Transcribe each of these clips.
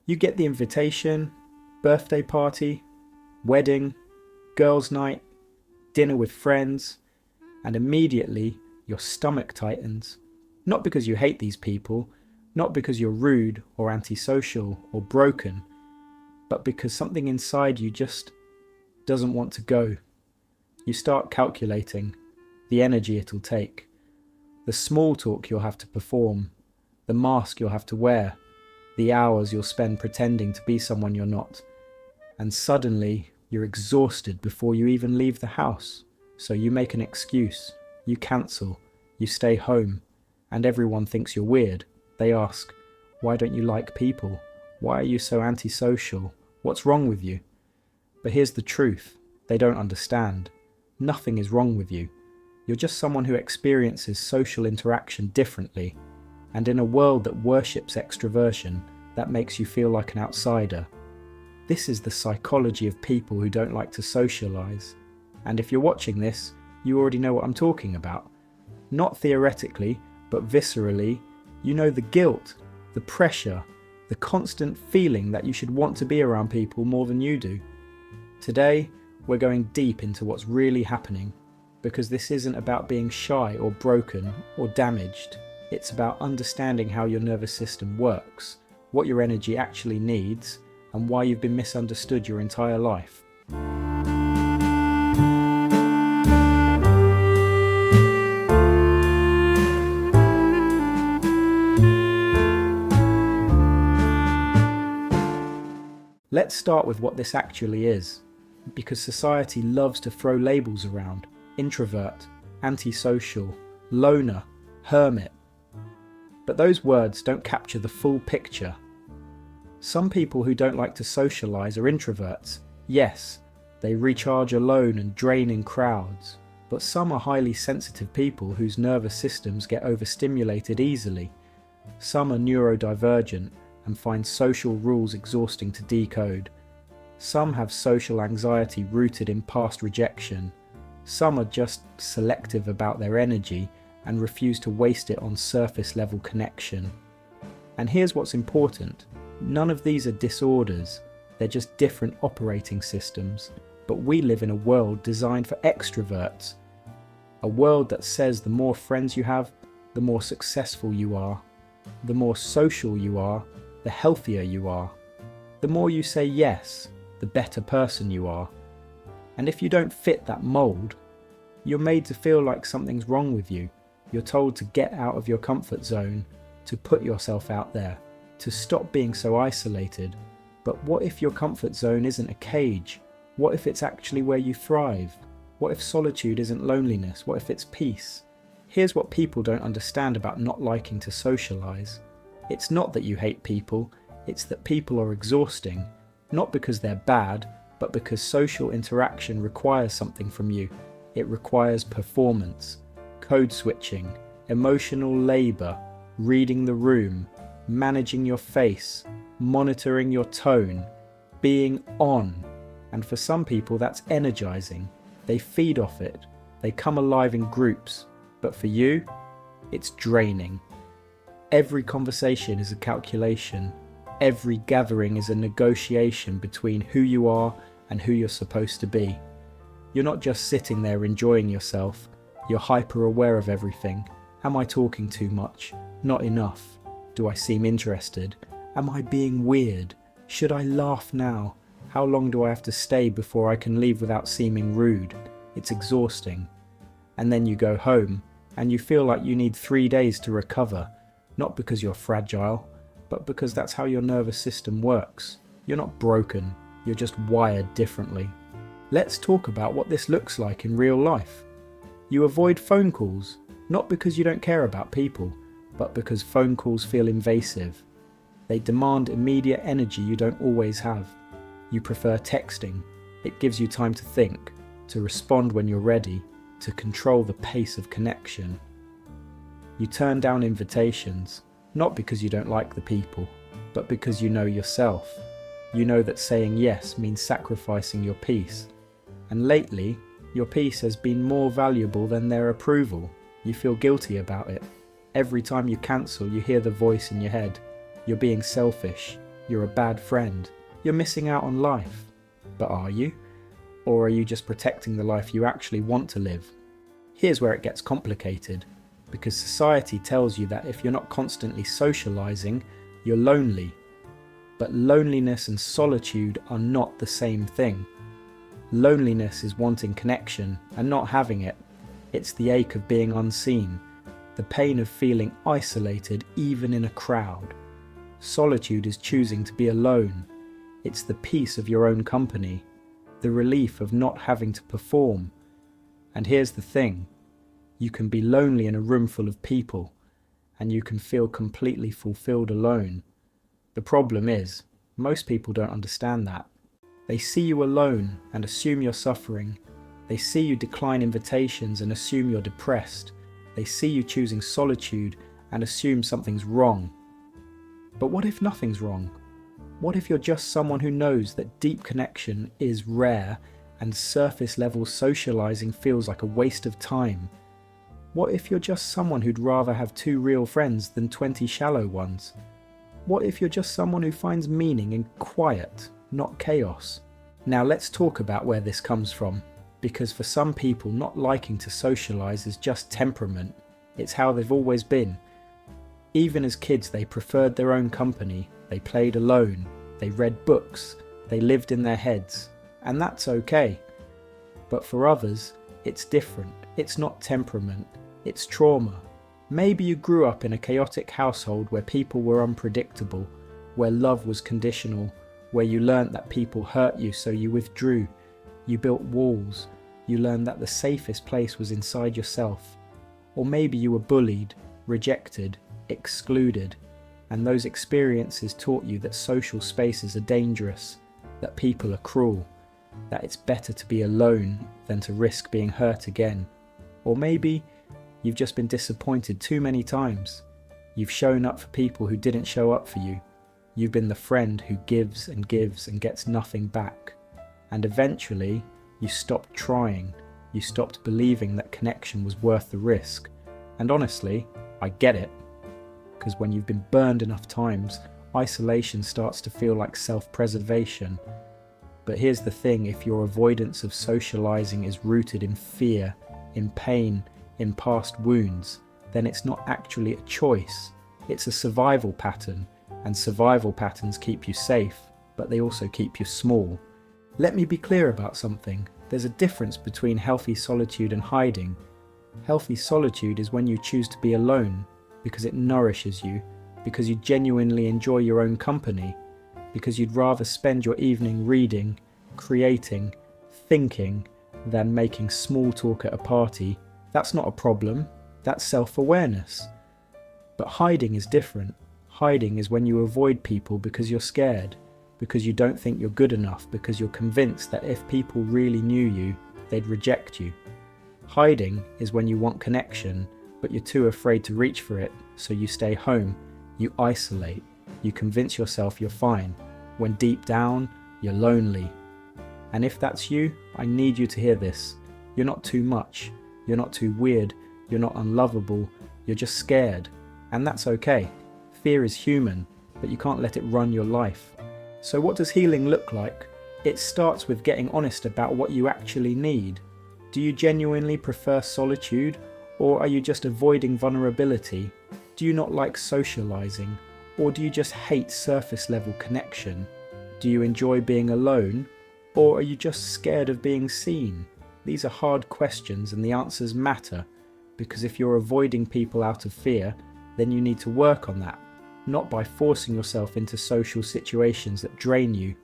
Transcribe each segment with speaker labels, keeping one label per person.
Speaker 1: You get the invitation, birthday party, wedding, girls' night, dinner with friends, and immediately your stomach tightens. Not because you hate these people, not because you're rude or antisocial or broken, but because something inside you just doesn't want to go. You start calculating the energy it'll take, the small talk you'll have to perform, the mask you'll have to wear, the hours you'll spend pretending to be someone you're not. And suddenly, you're exhausted before you even leave the house. So you make an excuse, you cancel, you stay home, and everyone thinks you're weird. They ask, why don't you like people? Why are you so antisocial? What's wrong with you? But here's the truth, they don't understand. Nothing is wrong with you. You're just someone who experiences social interaction differently, and in a world that worships extroversion, that makes you feel like an outsider. This is the psychology of people who don't like to socialize. And if you're watching this, you already know what I'm talking about. Not theoretically, but viscerally, you know the guilt, the pressure, the constant feeling that you should want to be around people more than you do. Today, we're going deep into what's really happening, because this isn't about being shy or broken or damaged. It's about understanding how your nervous system works, what your energy actually needs, and why you've been misunderstood your entire life. Let's start with what this actually is, because society loves to throw labels around: introvert, antisocial, loner, hermit. But those words don't capture the full picture. Some people who don't like to socialize are introverts. Yes, they recharge alone and drain in crowds. But some are highly sensitive people whose nervous systems get overstimulated easily. Some are neurodivergent and find social rules exhausting to decode. Some have social anxiety rooted in past rejection. Some are just selective about their energy and refuse to waste it on surface level connection. And here's what's important. None of these are disorders, they're just different operating systems. But we live in a world designed for extroverts. A world that says the more friends you have, the more successful you are. The more social you are, the healthier you are. The more you say yes, the better person you are. And if you don't fit that mold, you're made to feel like something's wrong with you. You're told to get out of your comfort zone, to put yourself out there, to stop being so isolated. But what if your comfort zone isn't a cage? What if it's actually where you thrive? What if solitude isn't loneliness? What if it's peace? Here's what people don't understand about not liking to socialize. It's not that you hate people, it's that people are exhausting. Not because they're bad, but because social interaction requires something from you. It requires performance, code switching, emotional labor, reading the room, managing your face, monitoring your tone, being on. And for some people that's energizing. They feed off it. They come alive in groups. But for you, it's draining. Every conversation is a calculation. Every gathering is a negotiation between who you are and who you're supposed to be. You're not just sitting there enjoying yourself. You're hyper aware of everything. Am I talking too much? Not enough. Do I seem interested? Am I being weird? Should I laugh now? How long do I have to stay before I can leave without seeming rude? It's exhausting. And then you go home, and you feel like you need 3 days to recover, not because you're fragile, but because that's how your nervous system works. You're not broken, you're just wired differently. Let's talk about what this looks like in real life. You avoid phone calls, not because you don't care about people, but because phone calls feel invasive. They demand immediate energy you don't always have. You prefer texting. It gives you time to think, to respond when you're ready, to control the pace of connection. You turn down invitations, not because you don't like the people, but because you know yourself. You know that saying yes means sacrificing your peace. And lately, your peace has been more valuable than their approval. You feel guilty about it. Every time you cancel, you hear the voice in your head. You're being selfish. you're a bad friend, you're missing out on life. But are you? Or are you just protecting the life you actually want to live? Here's where it gets complicated, because society tells you that if you're not constantly socializing, you're lonely. But loneliness and solitude are not the same thing. Loneliness is wanting connection and not having it. It's the ache of being unseen, the pain of feeling isolated even in a crowd. Solitude is choosing to be alone. It's the peace of your own company, the relief of not having to perform. And here's the thing, you can be lonely in a room full of people, and you can feel completely fulfilled alone. The problem is, most people don't understand that. They see you alone and assume you're suffering. They see you decline invitations and assume you're depressed. They see you choosing solitude and assume something's wrong. But what if nothing's wrong? What if you're just someone who knows that deep connection is rare and surface level socializing feels like a waste of time? What if you're just someone who'd rather have 2 real friends than 20 shallow ones? What if you're just someone who finds meaning in quiet, not chaos? Now let's talk about where this comes from, because for some people not liking to socialize is just temperament. It's how they've always been. Even as kids they preferred their own company, they played alone, they read books, they lived in their heads, and that's okay. But for others, it's different. It's not temperament, it's trauma. Maybe you grew up in a chaotic household where people were unpredictable, where love was conditional, where you learnt that people hurt you so you withdrew. You built walls. You learned that the safest place was inside yourself. Or maybe you were bullied, rejected, excluded, and those experiences taught you that social spaces are dangerous, that people are cruel, that it's better to be alone than to risk being hurt again. Or maybe you've just been disappointed too many times. You've shown up for people who didn't show up for you. You've been the friend who gives and gives and gets nothing back. And eventually, you stopped trying. You stopped believing that connection was worth the risk. And honestly, I get it. Because when you've been burned enough times, isolation starts to feel like self-preservation. But here's the thing, if your avoidance of socializing is rooted in fear, in pain, in past wounds, then it's not actually a choice. It's a survival pattern, and survival patterns keep you safe, but they also keep you small. Let me be clear about something. There's a difference between healthy solitude and hiding. Healthy solitude is when you choose to be alone, because it nourishes you, because you genuinely enjoy your own company, because you'd rather spend your evening reading, creating, thinking, than making small talk at a party. That's not a problem, that's self-awareness. But hiding is different. Hiding is when you avoid people because you're scared, because you don't think you're good enough, because you're convinced that if people really knew you, they'd reject you. Hiding is when you want connection, but you're too afraid to reach for it, so you stay home, you isolate, you convince yourself you're fine, when deep down, you're lonely. And if that's you, I need you to hear this. You're not too much. You're not too weird, you're not unlovable, you're just scared. And that's okay. Fear is human, but you can't let it run your life. So what does healing look like? It starts with getting honest about what you actually need. Do you genuinely prefer solitude, or are you just avoiding vulnerability? Do you not like socializing, or do you just hate surface level connection? Do you enjoy being alone, or are you just scared of being seen? These are hard questions and the answers matter, because if you're avoiding people out of fear, then you need to work on that, not by forcing yourself into social situations that drain you,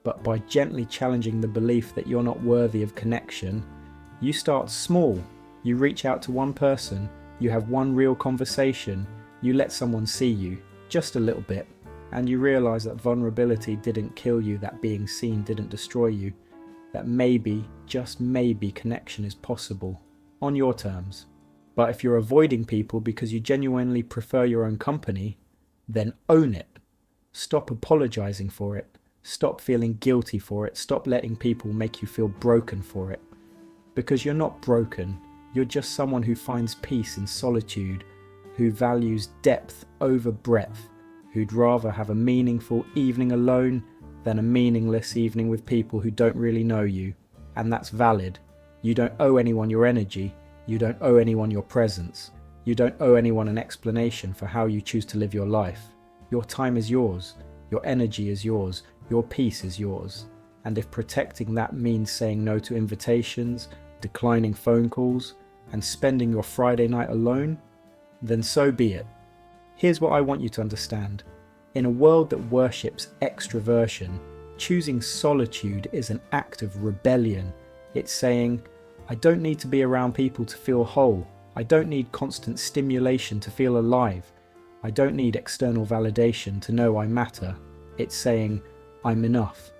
Speaker 1: but by gently challenging the belief that you're not worthy of connection. You start small, you reach out to one person, you have one real conversation, you let someone see you, just a little bit, and you realise that vulnerability didn't kill you, that being seen didn't destroy you, that maybe, just maybe, connection is possible, on your terms. But if you're avoiding people because you genuinely prefer your own company, then own it. Stop apologising for it. Stop feeling guilty for it. Stop letting people make you feel broken for it. Because you're not broken, you're just someone who finds peace in solitude, who values depth over breadth, who'd rather have a meaningful evening alone than a meaningless evening with people who don't really know you. And that's valid. You don't owe anyone your energy. You don't owe anyone your presence. You don't owe anyone an explanation for how you choose to live your life. Your time is yours. Your energy is yours. Your peace is yours. And if protecting that means saying no to invitations, declining phone calls, and spending your Friday night alone, then so be it. Here's what I want you to understand. In a world that worships extroversion, choosing solitude is an act of rebellion. It's saying, I don't need to be around people to feel whole. I don't need constant stimulation to feel alive. I don't need external validation to know I matter. It's saying, I'm enough,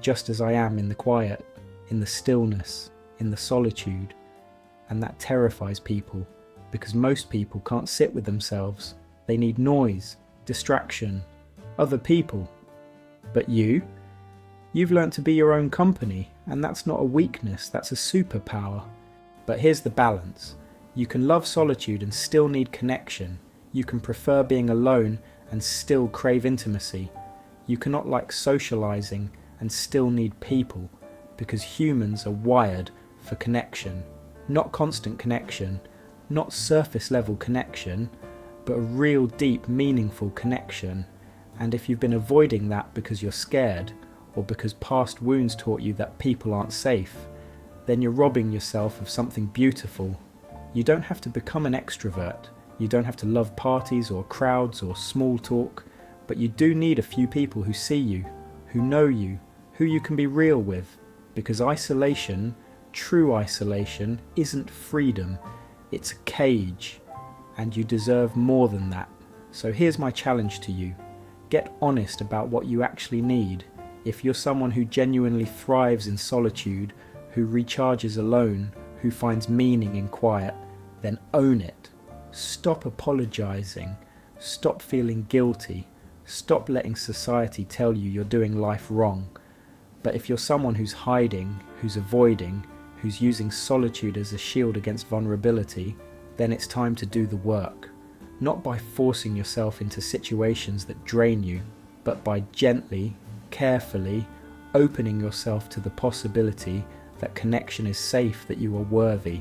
Speaker 1: just as I am in the quiet, in the stillness, in the solitude. And that terrifies people, because most people can't sit with themselves. They need noise, distraction, other people. But you've learnt to be your own company, and that's not a weakness, that's a superpower. But here's the balance. You can love solitude and still need connection. You can prefer being alone and still crave intimacy. You cannot like socializing and still need people, because humans are wired for connection. Not constant connection, not surface level connection, but a real deep meaningful connection. And if you've been avoiding that because you're scared, or because past wounds taught you that people aren't safe, then you're robbing yourself of something beautiful. You don't have to become an extrovert. You don't have to love parties or crowds or small talk, but you do need a few people who see you, who know you, who you can be real with, because isolation, true isolation, isn't freedom, it's a cage, and you deserve more than that. So here's my challenge to you. Get honest about what you actually need. If you're someone who genuinely thrives in solitude, who recharges alone, who finds meaning in quiet, then own it. Stop apologizing. Stop feeling guilty. Stop letting society tell you you're doing life wrong. But if you're someone who's hiding, who's avoiding, who's using solitude as a shield against vulnerability, then it's time to do the work. Not by forcing yourself into situations that drain you, but by gently, carefully, opening yourself to the possibility that connection is safe, that you are worthy,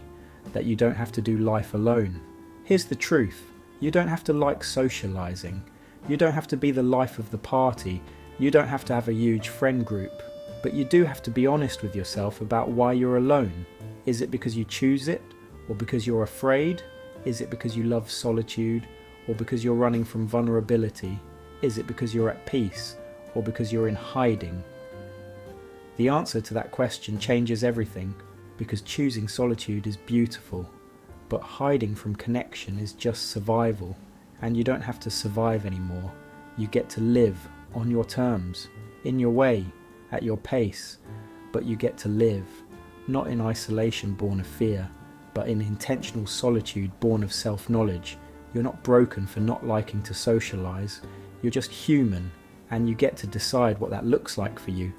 Speaker 1: that you don't have to do life alone. Here's the truth. You don't have to like socializing. You don't have to be the life of the party. You don't have to have a huge friend group. But you do have to be honest with yourself about why you're alone. Is it because you choose it? Or because you're afraid? Is it because you love solitude? Or because you're running from vulnerability? Is it because you're at peace? Or because you're in hiding? The answer to that question changes everything, because choosing solitude is beautiful, but hiding from connection is just survival, and you don't have to survive anymore. You get to live on your terms, in your way, at your pace, but you get to live, not in isolation born of fear, but in intentional solitude born of self-knowledge. You're not broken for not liking to socialize, you're just human, and you get to decide what that looks like for you.